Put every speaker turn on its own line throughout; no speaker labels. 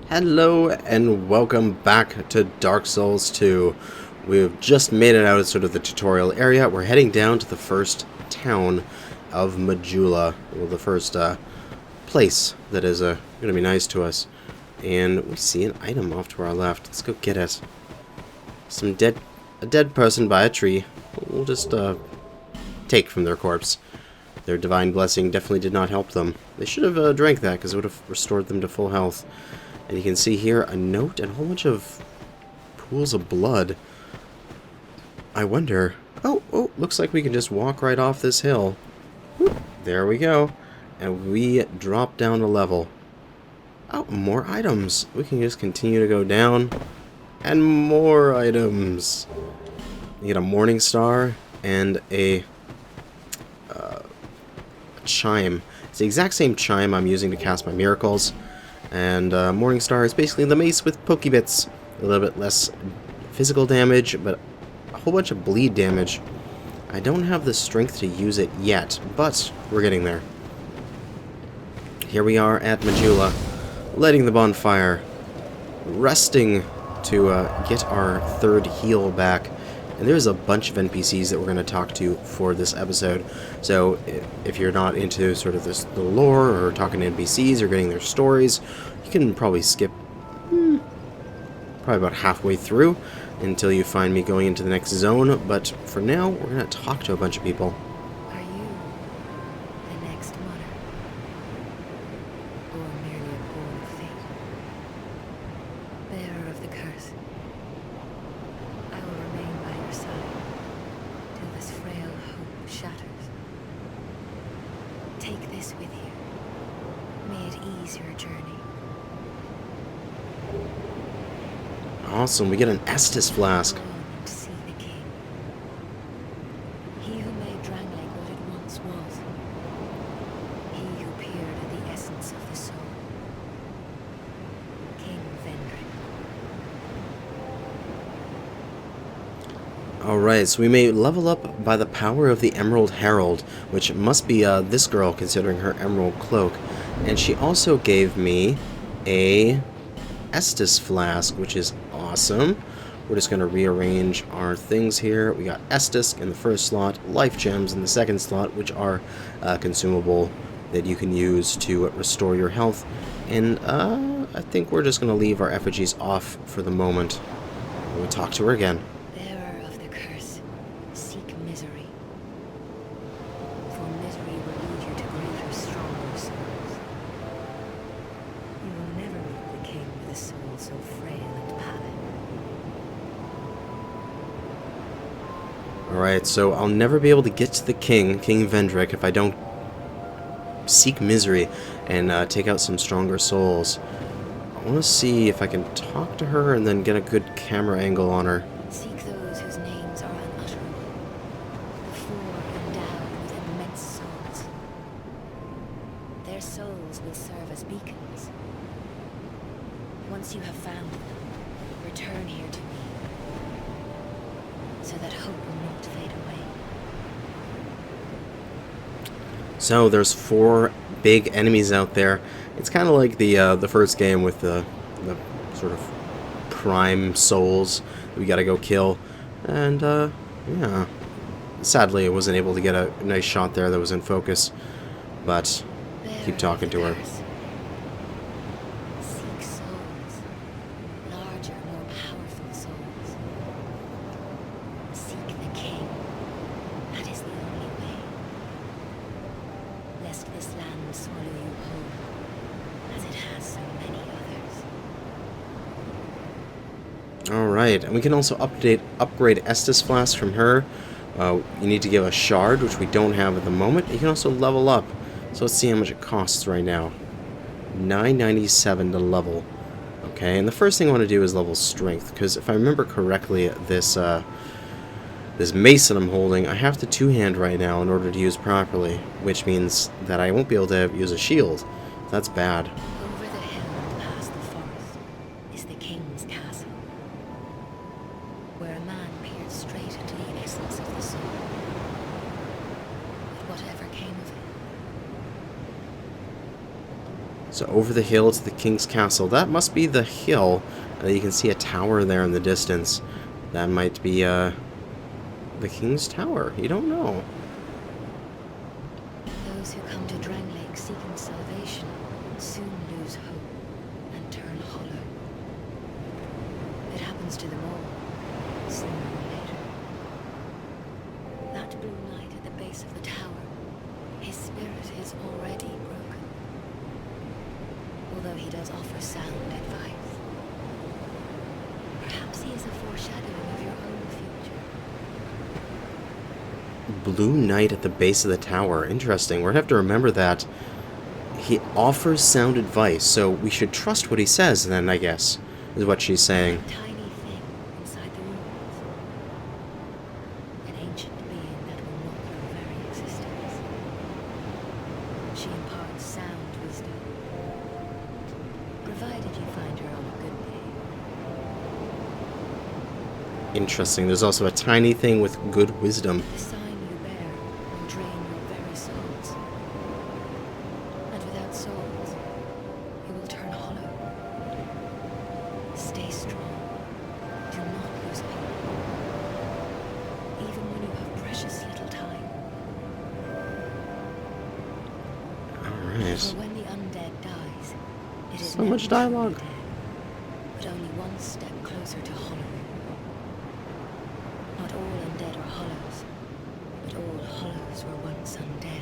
Hello and welcome back to Dark Souls 2. We've just made it out of sort of the tutorial area. We're heading down to the first town of Majula, well, the first place that is going to be nice to us. And we see an item off to our left. Let's go get it. A dead person by a tree. We'll just take from their corpse. Their divine blessing definitely did not help them. They should have drank that because it would have restored them to full health. And you can see here a note and a whole bunch of pools of blood. I wonder... Oh, looks like we can just walk right off this hill. Whoop, there we go. And we drop down a level. Oh, more items. We can just continue to go down. And more items. You get a morning star and a chime. It's the exact same chime I'm using to cast my miracles. And Morningstar is basically the mace with Pokebits. A little bit less physical damage, but a whole bunch of bleed damage. I don't have the strength to use it yet, but we're getting there. Here we are at Majula, lighting the bonfire, resting to get our third heal back. And there's a bunch of NPCs that we're going to talk to for this episode. So if you're not into sort of the lore or talking to NPCs or getting their stories, you can probably skip probably about halfway through until you find me going into the next zone. But for now, we're going to talk to a bunch of people.
Are you the next monarch? Or merely a pawn of fate? Bearer of the curse. I will remain by your side till this frail hope shatters. Take this with you. May it ease your journey.
Awesome, we get an Estus flask.
Go on and see the king. He who made Drangleic what it once was. He who peered at the essence of the soul. King Vendrick.
Alright, so we may level up by the power of the Emerald Herald, which must be this girl considering her emerald cloak. And she also gave me a Estus flask, which is awesome. We're just going to rearrange our things here. We got Estus in the first slot, life gems in the second slot, which are consumable that you can use to restore your health. And I think we're just going to leave our effigies off for the moment. We'll talk to her again.
Bearer of the curse, seek misery. For misery will lead you to greater, stronger souls. You will never meet the king with a soul so frail and pallid.
Alright, so I'll never be able to get to the King Vendrick, if I don't seek misery and take out some stronger souls. I want to see if I can talk to her and then get a good camera angle on her.
Seek those whose names are unutterable, the four endowed with immense souls. Their souls will serve as beacons. Once you have found them, return here to me, so that hope will not fade away.
So there's 4 big enemies out there. It's kind of like the first game with the sort of prime souls that we gotta go kill. And yeah, sadly I wasn't able to get a nice shot there that was in focus, but keep talking to her.
Seek souls, larger, more powerful souls. Seek the king. That is the only way. Lest this land swallow you whole, as it has so many others.
Alright, and we can also upgrade Estus Flask from her. You need to give a shard, which we don't have at the moment. You can also level up. So let's see how much it costs right now. $9.97 to level. Okay, and the first thing I want to do is level strength, because if I remember correctly, this mace that I'm holding, I have to two-hand right now in order to use properly, which means that I won't be able to use a shield. That's bad.
Over the hill and past the forest is the king's castle, where a man peered straight into the essence of the soul. But whatever came of it,
So over the hill to the king's castle. That must be the hill. You can see a tower there in the distance. That might be the king's tower. You don't know.
Those who come to Drang Lake seeking salvation soon lose hope and turn hollow. It happens to them all, sooner or later. That blue knight at the base of the tower, his spirit is already broken. Although he does offer sound advice. Perhaps he is a foreshadowing of your own future.
Blue Knight at the base of the tower. Interesting. We're going to have to remember that. He offers sound advice, so we should trust what he says then, I guess, is what she's saying.
A tiny thing inside the ruins. An ancient being that will not your very existence. She imparts sound wisdom. Provided you find her on a good day.
Interesting. There's also a tiny thing with good wisdom.
The sign you bear will drain your very souls. And without souls, you will turn hollow. Stay strong. Do not lose hope. Even when you have precious little time.
Alright.
For when the undead dies, it is
So much
never
dialogue.
truly dead, but only one step closer to hollowing. Not all undead are hollows, but all hollows were once undead.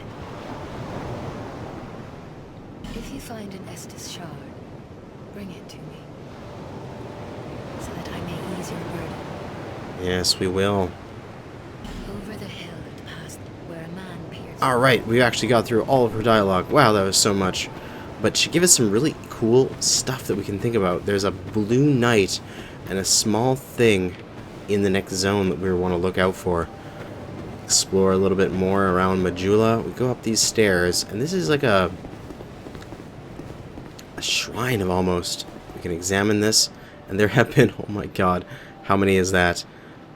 If you find an Estus shard, bring it to me, so that I may ease your burden.
Yes, we will.
Over the hill and past where a man peers.
Alright, we actually got through all of her dialogue. Wow, that was so much. But she gave us some really cool stuff that we can think about. There's a blue knight and a small thing in the next zone that we want to look out for. Explore a little bit more around Majula. We go up these stairs, and this is like a shrine of almost. We can examine this, and there have been, oh my god, how many is that?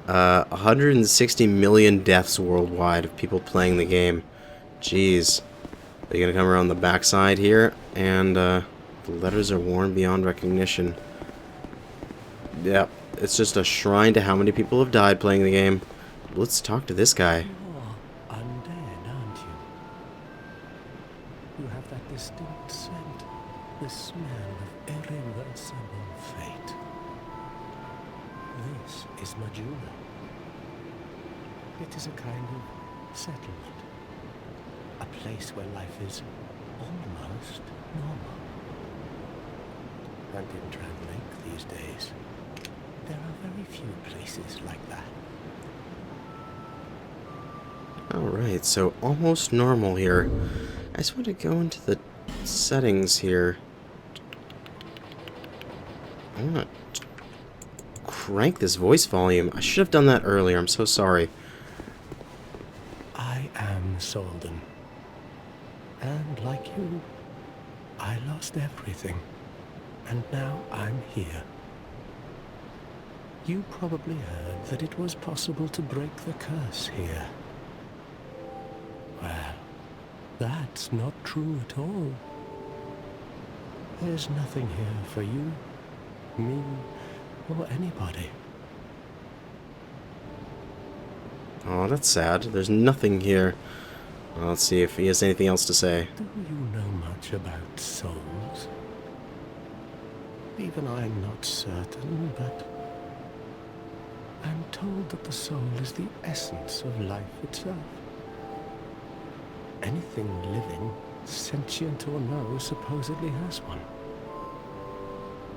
160 million deaths worldwide of people playing the game. Jeez. They're gonna come around the backside here, and the letters are worn beyond recognition. Yep, it's just a shrine to how many people have died playing the game. Let's talk to this guy.
You're undead, aren't you? You have that distinct scent, the smell of irreversible fate. This is Majula. It is a kind of settlement. A place where life is almost normal. And in Drang Lake these days, there are very few places like that.
Alright, so almost normal here. I just want to go into the settings here. I want to crank this voice volume. I should have done that earlier. I'm so sorry.
I am Solden. And like you, I lost everything. And now I'm here. You probably heard that it was possible to break the curse here. Well, that's not true at all. There's nothing here for you, me, or anybody.
Oh, that's sad. There's nothing here. Well, let's see if he has anything else to say.
Do you know much about souls? Even I'm not certain, but I'm told that the soul is the essence of life itself. Anything living, sentient or no, supposedly has one.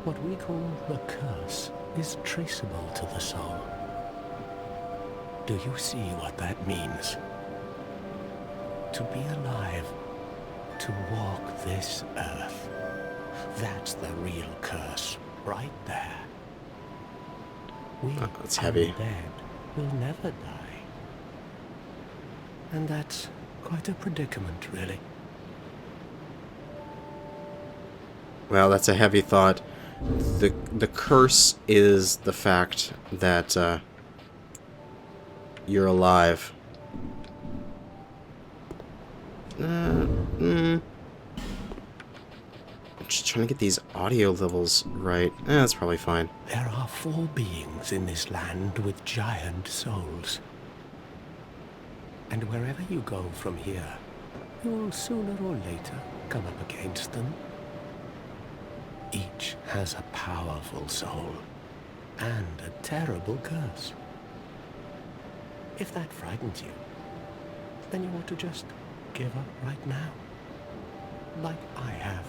What we call the curse is traceable to the soul. Do you see what that means? To be alive, to walk this earth. That's the real curse, right there. We
that's heavy.
undead will never die. And that's quite a predicament, really.
Well, that's a heavy thought. The curse is the fact that you're alive. just trying to get these audio levels right. That's probably fine.
There are 4 beings in this land with giant souls. And wherever you go from here, you'll sooner or later come up against them. Each has a powerful soul and a terrible curse. If that frightens you, then you ought to just give up right now, like I have.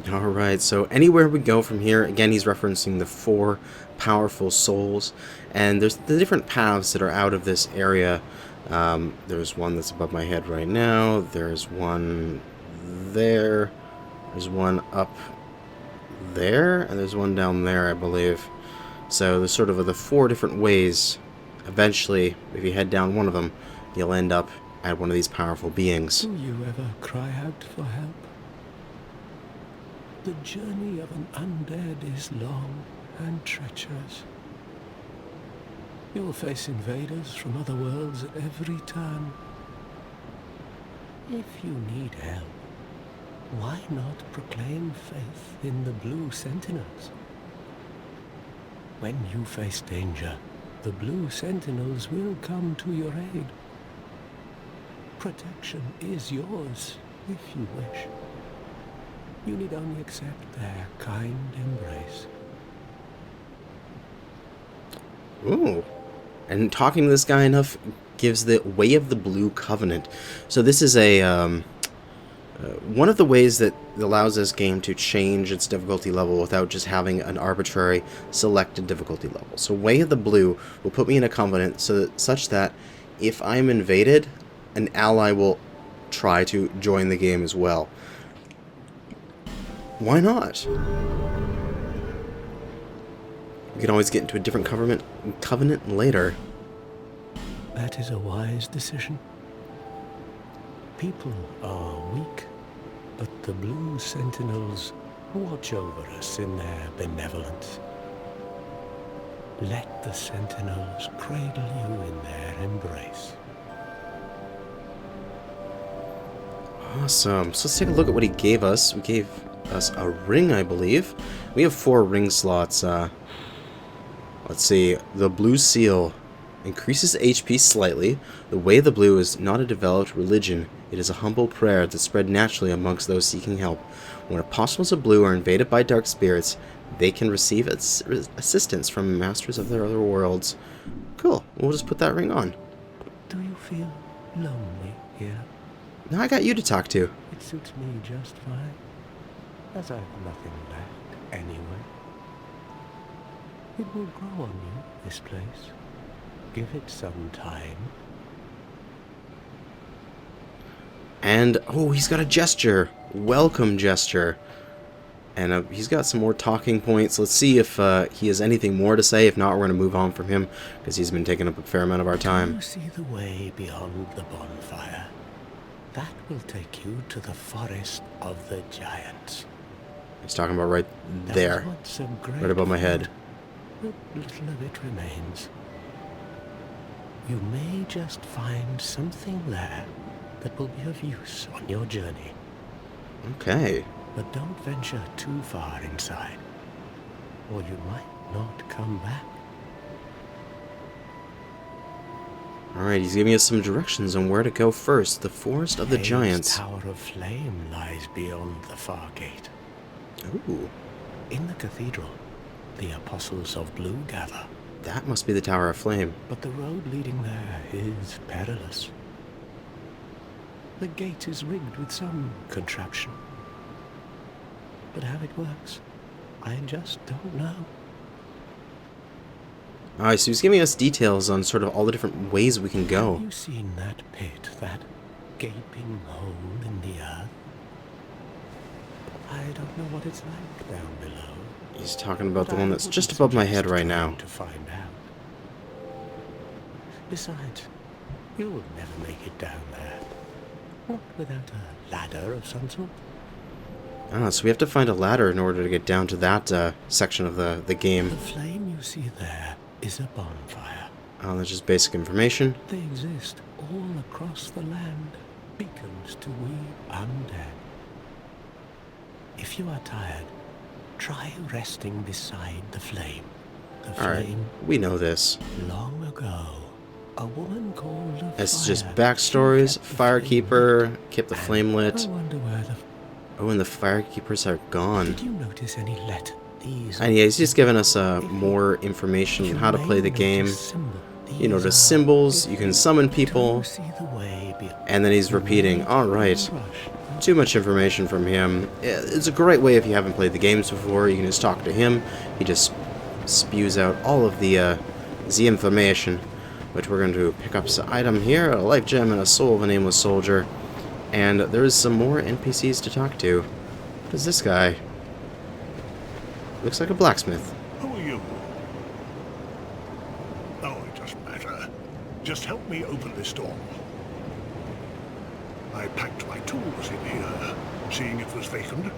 Alright, so anywhere we go from here, again, he's referencing the 4 powerful souls, and there's the different paths that are out of this area. There's one that's above my head right now, there's one there, there's one up there, and there's one down there, I believe. So there's sort of the 4 different ways. Eventually, if you head down one of them, you'll end up at one of these powerful beings.
Do you ever cry out for help? The journey of an undead is long and treacherous. You will face invaders from other worlds at every turn. If you need help, why not proclaim faith in the Blue Sentinels? When you face danger, the Blue Sentinels will come to your aid. Protection is yours, if you wish. You need only accept their kind embrace.
Ooh. And talking to this guy enough gives the Way of the Blue Covenant. So this is a one of the ways that allows this game to change its difficulty level without just having an arbitrary selected difficulty level. So Way of the Blue will put me in a covenant such that if I'm invaded, an ally will try to join the game as well. Why not? We can always get into a different covenant later.
That is a wise decision. People are weak, but the Blue Sentinels watch over us in their benevolence. Let the Sentinels cradle you in their embrace.
Awesome. So let's take a look at what he gave us. We gave us a ring, I believe. We have 4 ring slots. Let's see. The Blue Seal increases HP slightly. The Way of the Blue is not a developed religion. It is a humble prayer that spread naturally amongst those seeking help. When apostles of blue are invaded by dark spirits, they can receive assistance from masters of their other worlds. Cool. We'll just put that ring on.
Do you feel lonely here?
Now I got you to talk to.
It suits me just fine, as I've nothing left anyway. It will grow on you, this place. Give it some time.
And, oh, he's got a gesture. Welcome gesture. And he's got some more talking points. Let's see if he has anything more to say. If not, we're going to move on from him, because he's been taking up a fair amount of our time.
You see the way beyond the bonfire? That will take you to the forest of the giants.
He's talking about right there. Right above my head.
But little of it remains. You may just find something there that will be of use on your journey.
Okay.
But don't venture too far inside, or you might not come back.
Alright, he's giving us some directions on where to go first. The Forest of the Giants.
Tower of Flame lies beyond the far gate.
Ooh.
In the cathedral, the Apostles of Blue gather.
That must be the Tower of Flame.
But the road leading there is perilous. The gate is rigged with some contraption. But how it works, I just don't know.
Alright, so he's giving us details on sort of all the different ways we can go.
Have you seen that pit, that gaping hole in the earth? I don't know what it's like down below.
He's talking about the one that's just above my head right now.
To find out. Besides, you'll never make it down there. Not without a ladder of some sort.
Ah, so we have to find a ladder in order to get down to that section of the game.
The flame you see there is a bonfire.
Oh, that's just basic information.
They exist all across the land. beacons to we undead. If you are tired, try resting beside the flame. The
Alright,
flame
we know this.
long ago. A woman called the
This is just
Fire.
backstories.
She kept the flame
Firekeeper kept the
lit.
flame lit.
I wonder where the...
Oh, and the Firekeepers are gone.
Did you notice any letter? These
And yeah, he's just giving us more information on how to play the game. You notice symbols, you can summon people, and then he's repeating. Alright, too much information from him. It's a great way if you haven't played the games before. You can just talk to him. He just spews out all of the information. But we're going to pick up some item here, a life gem and a soul of a nameless soldier. And there's some more NPCs to talk to. What is this guy? Looks like a blacksmith.
Who are you? Oh, it doesn't matter. Just help me open this door. I packed my tools in here, seeing it was vacant.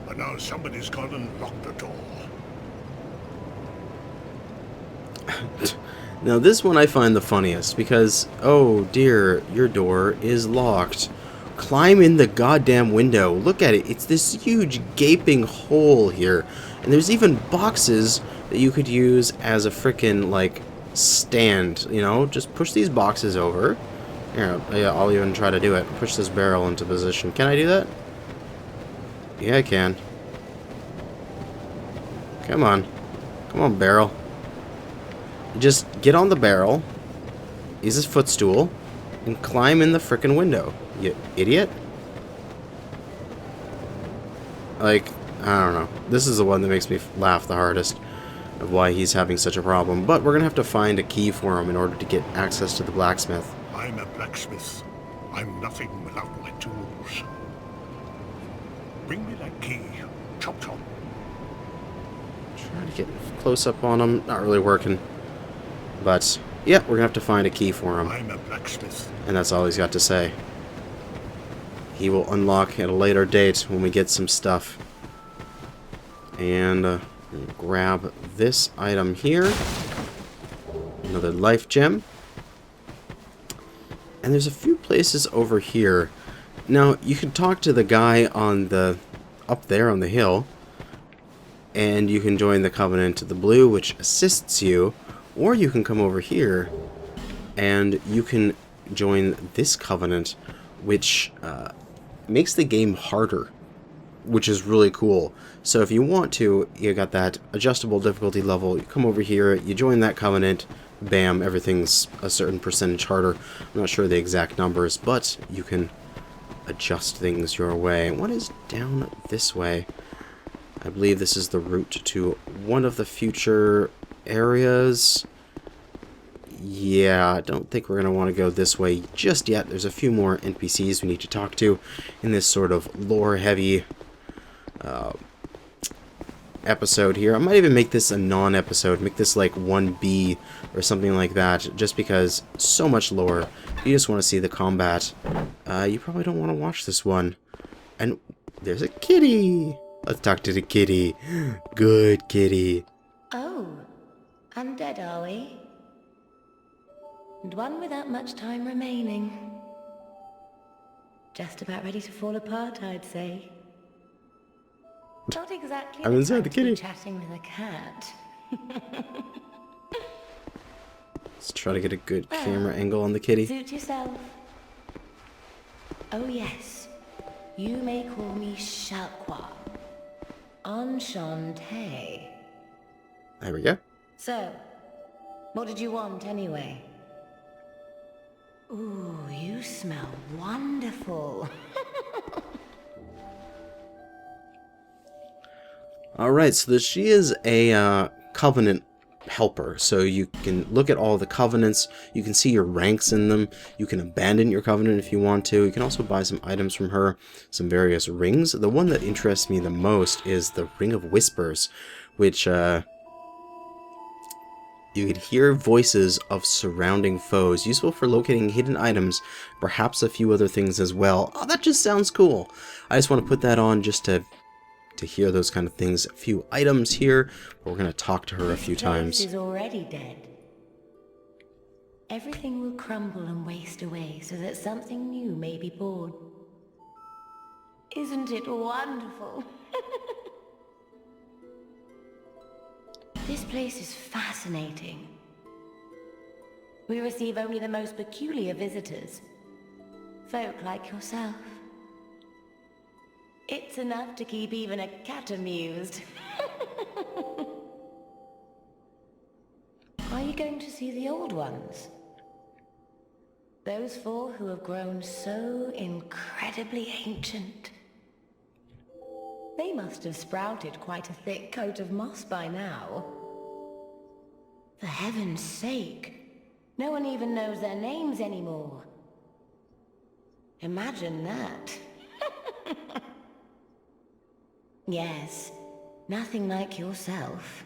But now somebody's gone and locked the door.
Now this one I find the funniest because, oh dear, your door is locked. Climb in the goddamn window. Look at it. It's this huge gaping hole here. And there's even boxes that you could use as a frickin' like stand, you know? Just push these boxes over. Here, I'll even try to do it. Push this barrel into position. Can I do that? Yeah, I can. Come on. Come on, barrel. Just get on the barrel, use his footstool, and climb in the frickin' window. You idiot. Like, I don't know. This is the one that makes me laugh the hardest of why he's having such a problem. But we're going to have to find a key for him in order to get access to the blacksmith.
I'm a blacksmith. I'm nothing without my tools. Bring me that key. Chop chop.
Trying to get close up on him. Not really working. But, yeah, we're going to have to find a key for him.
I'm a blacksmith.
And that's all he's got to say. He will unlock at a later date when we get some stuff. And grab this item here. Another life gem. And there's a few places over here. Now, you can talk to the guy on the... up there on the hill. And you can join the Covenant to the blue, which assists you. Or you can come over here, and you can join this Covenant, which makes the game harder, which is really cool. So if you want to, you got that adjustable difficulty level, you come over here, you join that Covenant, bam, everything's a certain percentage harder. I'm not sure the exact numbers, but you can adjust things your way. What is down this way? I believe this is the route to one of the future areas. Yeah, I don't think we're going to want to go this way just yet. There's a few more NPCs we need to talk to in this sort of lore-heavy episode here. I might even make this a non-episode, make this like 1B or something like that, just because so much lore. If you just want to see the combat, you probably don't want to watch this one. And there's a kitty! Let's talk to the kitty. Good kitty.
Oh, undead are we? And one without much time remaining. Just about ready to fall apart, I'd say. Not exactly
I'm inside the kitty.
Chatting with a cat.
Let's try to get a good camera angle on the kitty.
Suit yourself. Oh yes, you may call me Shalqua. Enchanté.
There we go.
So, what did you want anyway? Ooh, you smell wonderful.
Alright, so she is a Covenant helper. So you can look at all the Covenants, you can see your ranks in them, you can abandon your Covenant if you want to. You can also buy some items from her, some various rings. The one that interests me the most is the Ring of Whispers, which you could hear voices of surrounding foes, useful for locating hidden items, perhaps a few other things as well. Oh, that just sounds cool. I just want to put that on just to hear those kind of things. A few items here, but we're going to talk to her a few times.
Is already dead. everything will crumble and waste away so that something new may be born. Isn't it wonderful? This place is fascinating. We receive only the most peculiar visitors. Folk like yourself. It's enough to keep even a cat amused. Are you going to see the old ones? Those four who have grown so incredibly ancient. They must have sprouted quite a thick coat of moss by now. For heaven's sake, no one even knows their names anymore. Imagine that. Yes, nothing like yourself.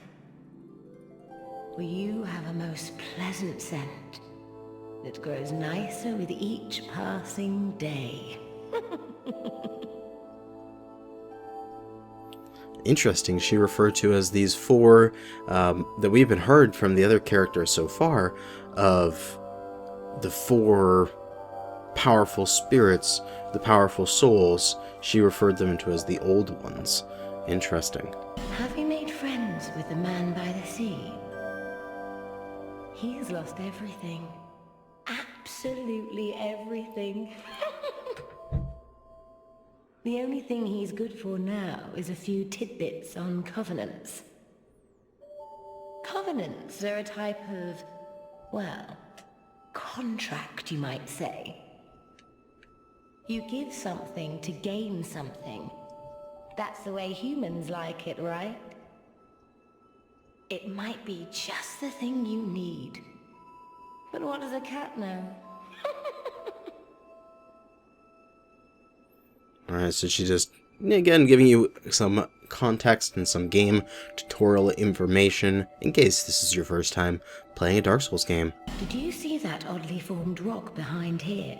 For you have a most pleasant scent that grows nicer with each passing day.
Interesting, she referred to as these four that we've been heard from the other characters so far, of the four powerful spirits, the powerful souls. She referred them to as the old ones. Interesting.
Have you made friends with the man by the sea? He's lost everything. Absolutely everything. The only thing he's good for now is a few tidbits on covenants. Covenants are a type of, well, contract, you might say. You give something to gain something. That's the way humans like it, right? It might be just the thing you need. But what does a cat know?
Alright, so she just, again, giving you some context and some game tutorial information in case this is your first time playing a Dark Souls game.
Did you see that oddly formed rock behind here?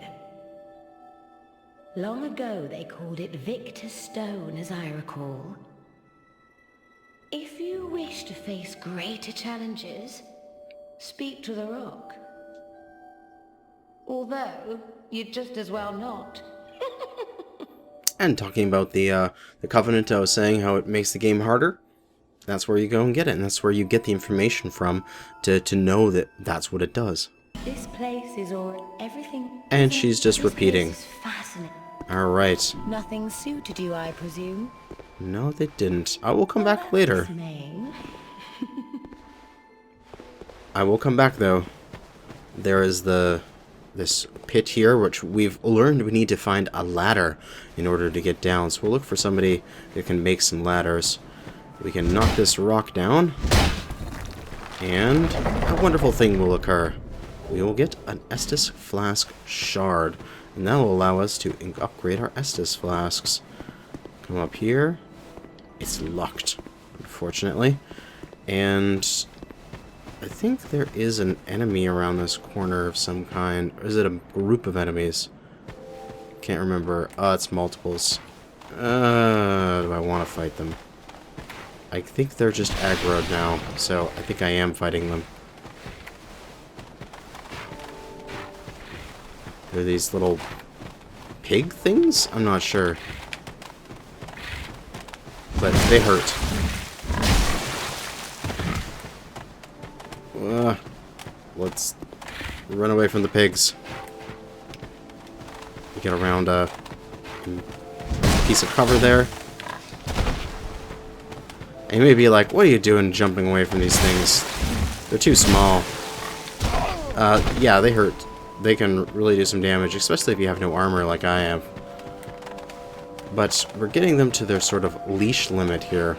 Long ago they called it Victor's Stone, as I recall. If you wish to face greater challenges, speak to the rock. Although, you'd just as well not.
And talking about the Covenant, I was saying how it makes the game harder. That's where you go and get it, and that's where you get the information from to know that that's what it does.
This place is all everything.
And she's just repeating. Alright.
Nothing suited you, I presume.
No, they didn't. I will come back later. I will come back, though. There is this pit here, which we've learned we need to find a ladder in order to get down. So we'll look for somebody that can make some ladders. We can knock this rock down, and a wonderful thing will occur. We will get an Estus Flask Shard, and that will allow us to upgrade our Estus Flasks. Come up here. It's locked, unfortunately. And I think there is an enemy around this corner of some kind. Or is it a group of enemies? Can't remember. Oh, it's multiples. Do I want to fight them? I think they're just aggroed now, so I think I am fighting them. They're these little pig things? I'm not sure. But they hurt. Let's run away from the pigs. Get around a piece of cover there. And you may be like, what are you doing jumping away from these things? They're too small. Yeah, they hurt. They can really do some damage, especially if you have no armor like I have. But we're getting them to their sort of leash limit here.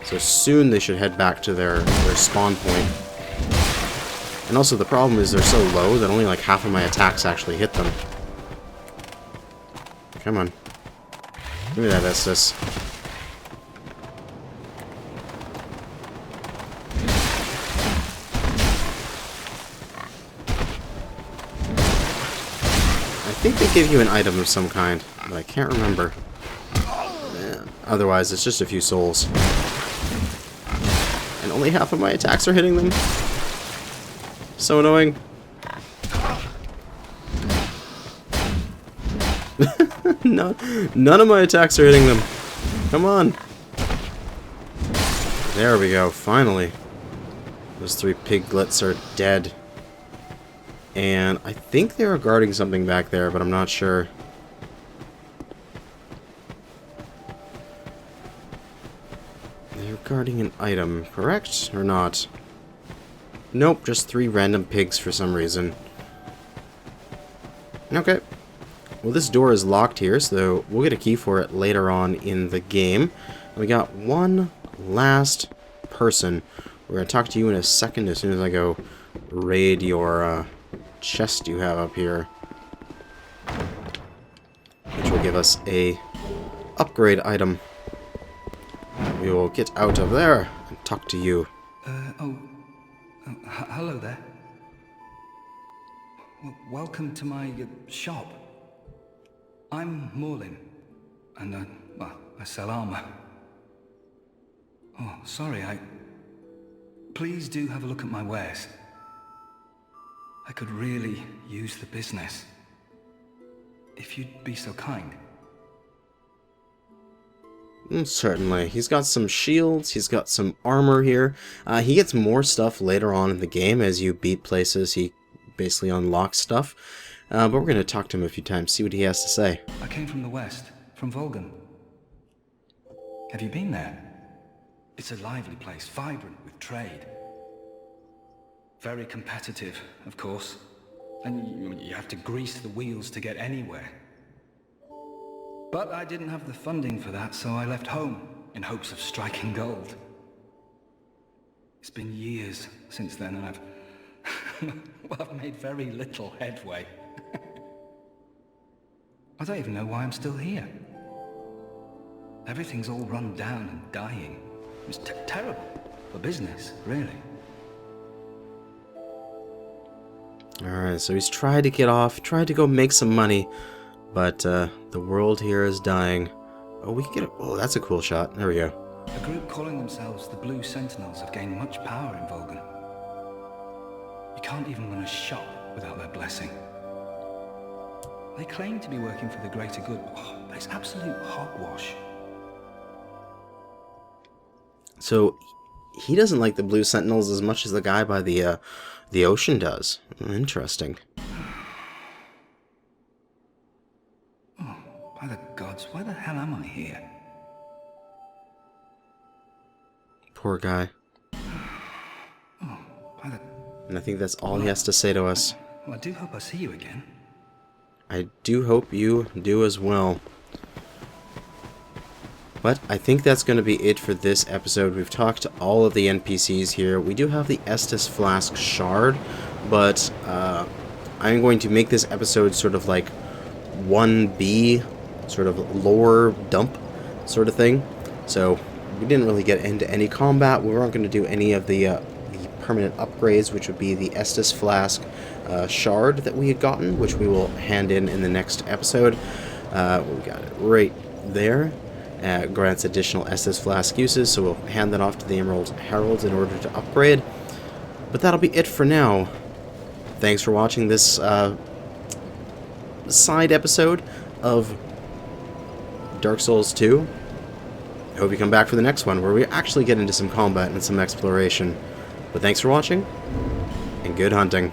So soon they should head back to their spawn point. And also the problem is they're so low that only like half of my attacks actually hit them. Come on. Give me that Estus. I think they give you an item of some kind, but I can't remember. Otherwise, it's just a few souls. And only half of my attacks are hitting them. So annoying. None of my attacks are hitting them. Come on. There we go, finally. Those 3 piglets are dead. And I think they were guarding something back there, but I'm not sure. They're guarding an item, correct? Or not? Nope, just 3 random pigs for some reason. Okay. Well, this door is locked here, so we'll get a key for it later on in the game. We got one last person. We're going to talk to you in a second as soon as I go raid your chest you have up here. Which will give us a upgrade item. We will get out of there and talk to you.
Hello there. Welcome to my shop. I'm Morlin, and well, I sell armor. Oh, sorry, Please do have a look at my wares. I could really use the business. If you'd be so kind.
Certainly. He's got some shields, he's got some armor here. He gets more stuff later on in the game. As you beat places, he basically unlocks stuff. But we're going to talk to him a few times, see what he has to say.
I came from the west, from Volgan. Have you been there? It's a lively place, vibrant with trade. Very competitive, of course. And you have to grease the wheels to get anywhere. But I didn't have the funding for that, so I left home in hopes of striking gold. It's been years since then, and I've made very little headway. I don't even know why I'm still here. Everything's all run down and dying. It's terrible for business, really.
Alright, so he's tried to get off, tried to go make some money, but the world here is dying. Oh, we can get oh, that's a cool shot. There we go.
A group calling themselves the Blue Sentinels have gained much power in Volgan. You can't even run a shop without their blessing. They claim to be working for the greater good, but it's absolute hogwash.
So, he doesn't like the Blue Sentinels as much as the guy by the ocean does. Interesting.
Oh, by the gods, why the hell am I here?
Poor guy.
Oh, by the...
And I think that's all he has to say to us.
Well, I do hope I see you again.
I do hope you do as well. But I think that's going to be it for this episode. We've talked to all of the NPCs here. We do have the Estus Flask Shard, but I'm going to make this episode sort of like 1B, sort of lore dump sort of thing. So we didn't really get into any combat. We weren't going to do any of the permanent upgrades, which would be the Estus Flask Shard that we had gotten, which we will hand in the next episode. We got it right there. Grants additional Estus Flask uses, so we'll hand that off to the Emerald Herald in order to upgrade. But that'll be it for now. Thanks for watching this side episode of Dark Souls 2. I hope you come back for the next one, where we actually get into some combat and some exploration. But thanks for watching, and good hunting.